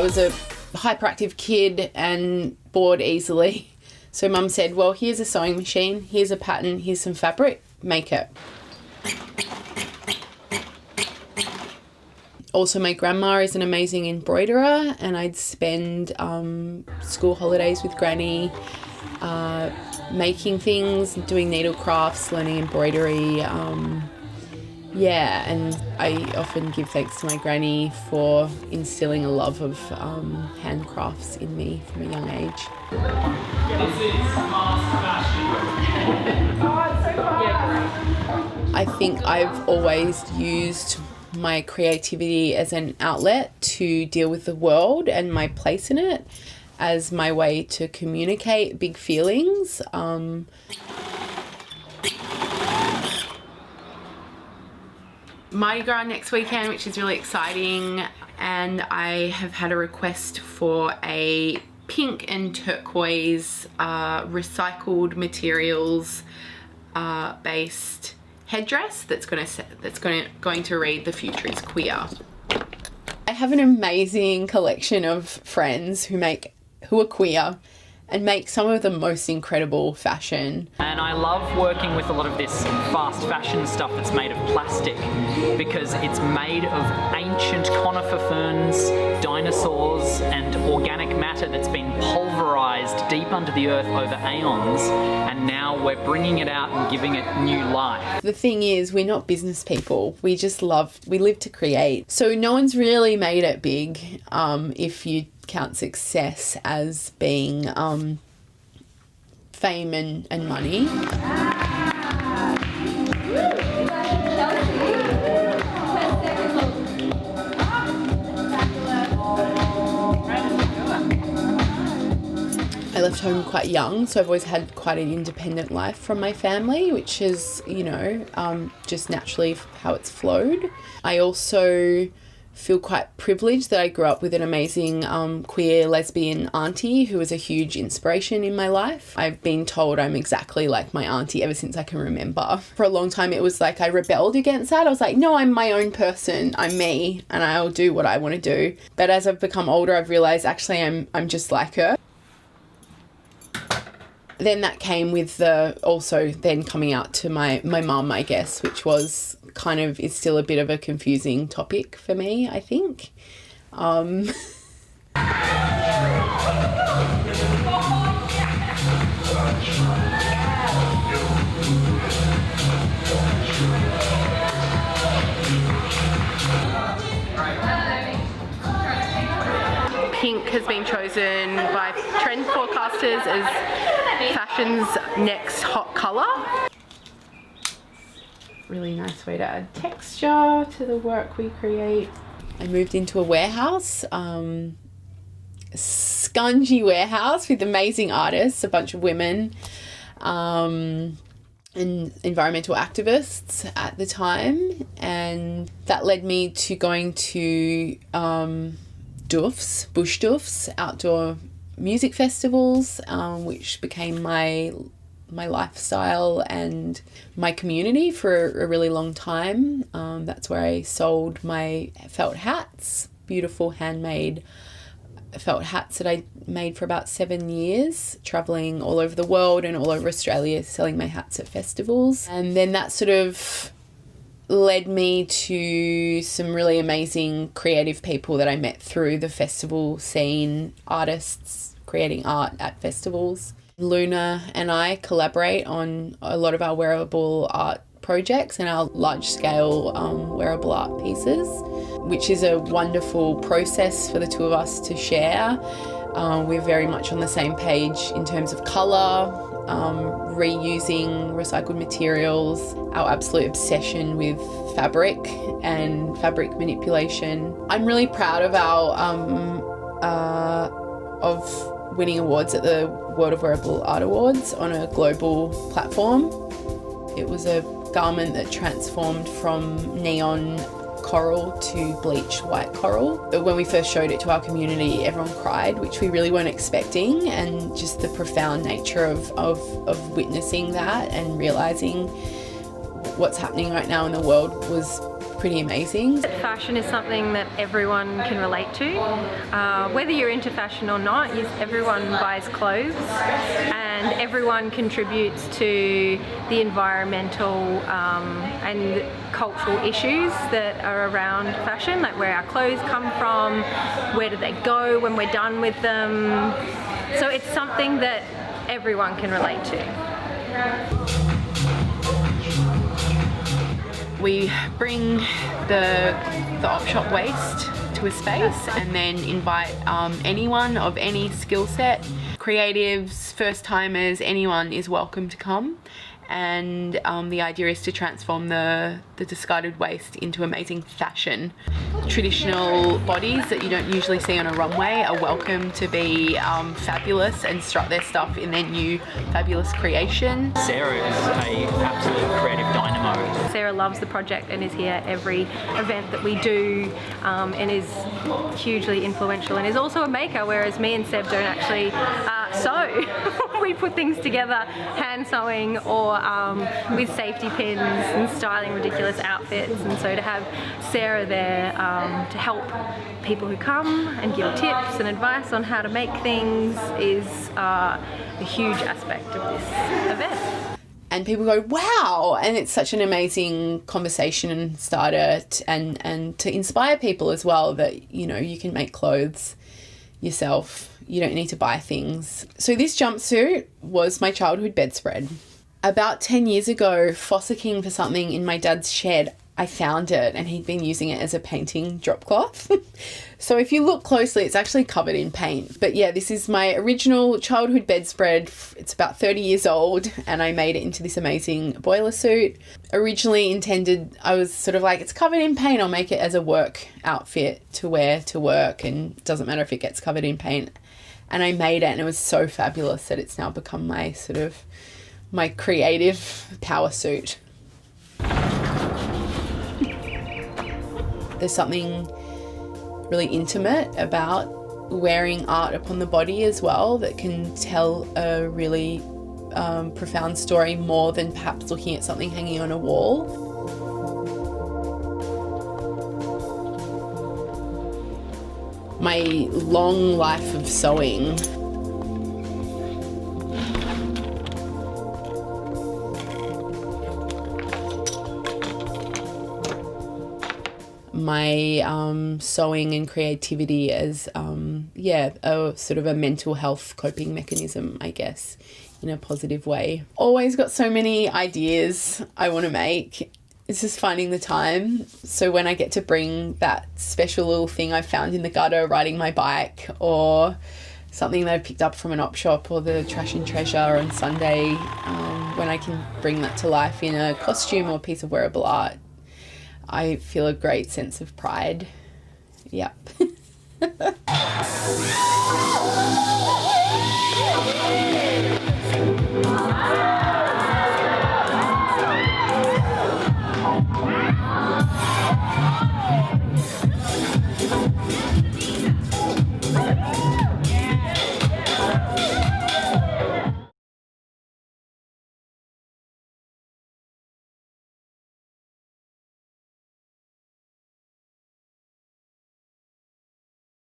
was a hyperactive kid and bored easily. So Mum said, well, here's a sewing machine, here's a pattern, here's some fabric, make it. Also, my grandma is an amazing embroiderer, and I'd spend school holidays with Granny making things, doing needle crafts, learning embroidery. And I often give thanks to my granny for instilling a love of handcrafts in me from a young age. This is fast fashion. Oh, it's so fast. I think I've always used my creativity as an outlet to deal with the world and my place in it, as my way to communicate big feelings. Mardi Gras next weekend, which is really exciting, and I have had a request for a pink and turquoise recycled materials based headdress that's going to read "The future is queer." I have an amazing collection of friends who are queer and make some of the most incredible fashion. And I love working with a lot of this fast fashion stuff that's made of plastic, because it's made of ancient conifer ferns, dinosaurs, and organic matter that's been pulverized deep under the earth over aeons, and now we're bringing it out and giving it new life. The thing is, we're not business people. We live to create. So no one's really made it big if you count success as being fame and money. I left home quite young, so I've always had quite an independent life from my family, which is, just naturally how it's flowed. I also feel quite privileged that I grew up with an amazing queer lesbian auntie who was a huge inspiration in my life. I've been told I'm exactly like my auntie ever since I can remember. For a long time it was like I rebelled against that. I was like, no, I'm my own person, I'm me, and I'll do what I want to do. But as I've become older, I've realised actually I'm just like her. Then that came with also coming out to my mum, I guess, which was is still a bit of a confusing topic for me, I think. Pink has been chosen by trend forecasters as fashion's next hot colour. Really nice way to add texture to the work we create. I moved into a warehouse, a scungy warehouse with amazing artists, a bunch of women and environmental activists at the time, and that led me to going to bush doofs, outdoor music festivals, which became my lifestyle and my community for a really long time. That's where I sold my felt hats, beautiful handmade felt hats that I made for about 7 years, traveling all over the world and all over Australia, selling my hats at festivals. And then that sort of led me to some really amazing creative people that I met through the festival scene, artists creating art at festivals. Luna and I collaborate on a lot of our wearable art projects and our large-scale wearable art pieces, which is a wonderful process for the two of us to share. We're very much on the same page in terms of colour, reusing recycled materials, our absolute obsession with fabric and fabric manipulation. I'm really proud of of winning awards at the World of Wearable Art Awards on a global platform. It was a garment that transformed from neon coral to bleached white coral. When we first showed it to our community, everyone cried, which we really weren't expecting, and just the profound nature of witnessing that and realising what's happening right now in the world was pretty amazing. Fashion is something that everyone can relate to. Whether you're into fashion or not, everyone buys clothes and everyone contributes to the environmental and cultural issues that are around fashion, like where our clothes come from, where do they go when we're done with them. So it's something that everyone can relate to. We bring the op shop waste to a space and then invite anyone of any skill set, creatives, first timers, anyone is welcome to come. And the idea is to transform the discarded waste into amazing fashion. Traditional bodies that you don't usually see on a runway are welcome to be fabulous and strut their stuff in their new fabulous creation. Sarah is an absolute creative dynamo. Sarah loves the project and is here every event that we do, and is hugely influential, and is also a maker, whereas me and Seb don't actually sew. We put things together hand sewing or with safety pins and styling ridiculous outfits, and so to have Sarah there to help people who come and give tips and advice on how to make things is a huge aspect of this event. And people go, wow, and it's such an amazing conversation starter and to inspire people as well that, you know, you can make clothes yourself. You don't need to buy things. So this jumpsuit was my childhood bedspread. About 10 years ago, fossicking for something in my dad's shed, I found it and he'd been using it as a painting drop cloth. So if you look closely, it's actually covered in paint. But yeah, this is my original childhood bedspread. It's about 30 years old and I made it into this amazing boiler suit. Originally intended, I was sort of like, it's covered in paint, I'll make it as a work outfit to wear to work, and it doesn't matter if it gets covered in paint. And I made it and it was so fabulous that it's now become my sort of, my creative power suit. There's something really intimate about wearing art upon the body as well that can tell a really profound story more than perhaps looking at something hanging on a wall. My long life of sewing my sewing and creativity as a sort of a mental health coping mechanism, I guess, in a positive way. Always got so many ideas I want to make. It's just finding the time. So when I get to bring that special little thing I found in the gutter riding my bike, or something that I picked up from an op shop, or the trash and treasure on Sunday, when I can bring that to life in a costume or piece of wearable art, I feel a great sense of pride. Yep.